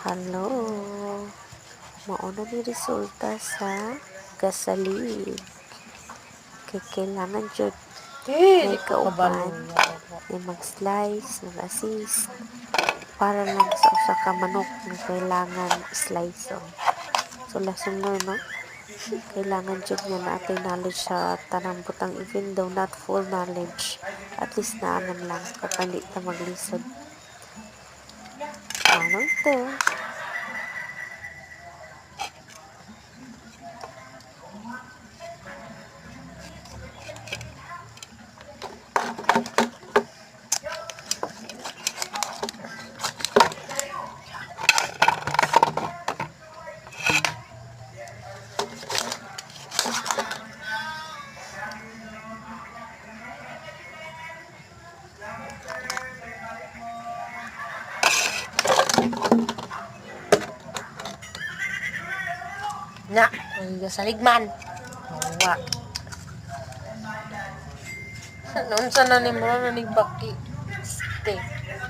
Hello, mauna ni resulta sa gasalid. Kay kailangan jud may kauban may mag-slice, mag-assist para lang sa usa ka manok na kailangan slice. So lasunod no, kailangan jud nga naatay knowledge sa tanang butang, even though not full knowledge, at least naaman lang kapag di ta maglisod. Ano ito? Na, ang saligman. Mawa. Noon sana ni mo na ni Baki. Steak.